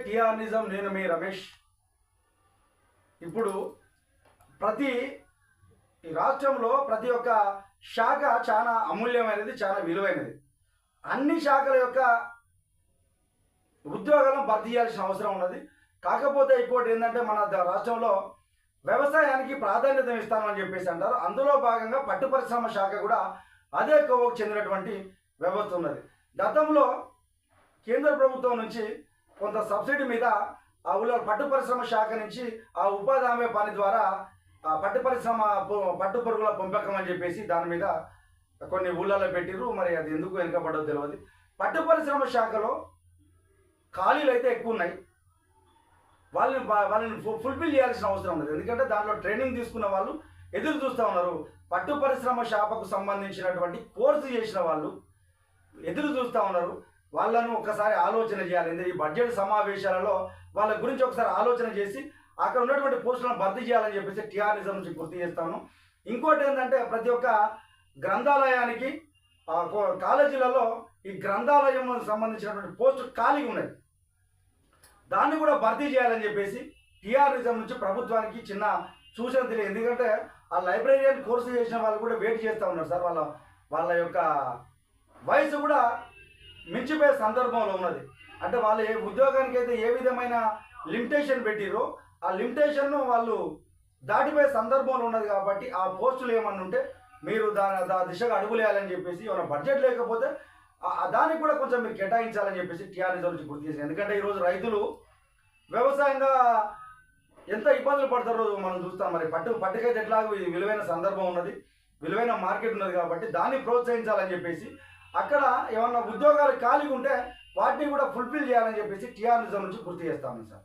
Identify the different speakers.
Speaker 1: TR నిజం, నేను మీ రమేష్. ఇప్పుడు ప్రతి ఈ రాష్ట్రంలో ప్రతి ఒక్క శాఖ చాలా అమూల్యమైనది, చాలా విలువైనది. అన్ని శాఖల యొక్క ఉద్యోగాలను భర్తీ చేయాల్సిన అవసరం ఉన్నది. కాకపోతే ఇంకోటి ఏంటంటే మన రాష్ట్రంలో వ్యవసాయానికి ప్రాధాన్యత ఇస్తామని చెప్పేసి అంటారు. అందులో భాగంగా పట్టు పరిశ్రమ శాఖ కూడా అదే కోవకు చెందినటువంటి వ్యవస్థ ఉన్నది. గతంలో కేంద్ర ప్రభుత్వం నుంచి కొంత సబ్సిడీ మీద ఆ ఊళ్ళో పట్టు పరిశ్రమ శాఖ నుంచి ఆ ఉపాధి హామీ పని ద్వారా ఆ పట్టు పరిశ్రమ పట్టు పురుగుల పెంపకం అని చెప్పేసి దాని మీద కొన్ని ఊళ్ళలో పెట్టిర్రు. మరి అది ఎందుకు వెనుకబడో తెలియదు. పట్టు పరిశ్రమ శాఖలో ఖాళీలు అయితే ఎక్కువ ఉన్నాయి. వాళ్ళని ఫుల్ఫిల్ చేయాల్సిన అవసరం ఉన్నది. ఎందుకంటే దాంట్లో ట్రైనింగ్ తీసుకున్న వాళ్ళు ఎదురు చూస్తూ ఉన్నారు. పట్టు పరిశ్రమ శాఖకు సంబంధించినటువంటి కోర్సు చేసిన వాళ్ళు ఎదురు చూస్తూ ఉన్నారు. వాళ్ళను ఒకసారి ఆలోచన చేయాలి. ఈ బడ్జెట్ సమావేశాలలో వాళ్ళ గురించి ఒకసారి ఆలోచన చేసి అక్కడ ఉన్నటువంటి పోస్టులను భర్తీ చేయాలని చెప్పేసి టిఆర్ నిజం నుంచి గుర్తు చేస్తాను. ఇంకోటి ఏంటంటే ప్రతి ఒక్క గ్రంథాలయానికి కాలేజీలలో ఈ గ్రంథాలయం సంబంధించినటువంటి పోస్టులు ఖాళీగా ఉన్నాయి. దాన్ని కూడా భర్తీ చేయాలని చెప్పేసి టిఆర్ నిజం నుంచి ప్రభుత్వానికి చిన్న సూచన తెలియదు. ఎందుకంటే ఆ లైబ్రరీయన్ కోర్సు చేసిన వాళ్ళు కూడా వెయిట్ చేస్తూ ఉన్నారు సార్. వాళ్ళ యొక్క వయసు కూడా మించిపోయే సందర్భంలో ఉన్నది. అంటే వాళ్ళు ఏ ఉద్యోగానికి అయితే ఏ విధమైన లిమిటేషన్ పెట్టిరో ఆ లిమిటేషన్ను వాళ్ళు దాటిపోయే సందర్భంలో ఉన్నది. కాబట్టి ఆ పోస్టులు ఏమన్నా ఉంటే మీరు దాని దిశగా అడుగులేయాలని చెప్పేసి ఏమైనా బడ్జెట్ లేకపోతే దానికి కూడా కొంచెం మీరు కేటాయించాలని చెప్పేసి టిఆర్ నిజం నుంచి గుర్తు చేసింది. ఎందుకంటే ఈరోజు రైతులు వ్యవసాయంగా ఎంత ఇబ్బందులు పడతారో మనం చూస్తాం. మరి పట్టుకైతే ఎట్లాగో ఇది విలువైన సందర్భం ఉన్నది, విలువైన మార్కెట్ ఉన్నది. కాబట్టి దాన్ని ప్రోత్సహించాలని చెప్పేసి అక్కడ ఏమన్నా ఉద్యోగాలు ఖాళీగా ఉంటే వాటిని కూడా ఫుల్ఫిల్ చేయాలని చెప్పేసి టిఆర్ నిజం నుంచి గుర్తు చేస్తాను సార్.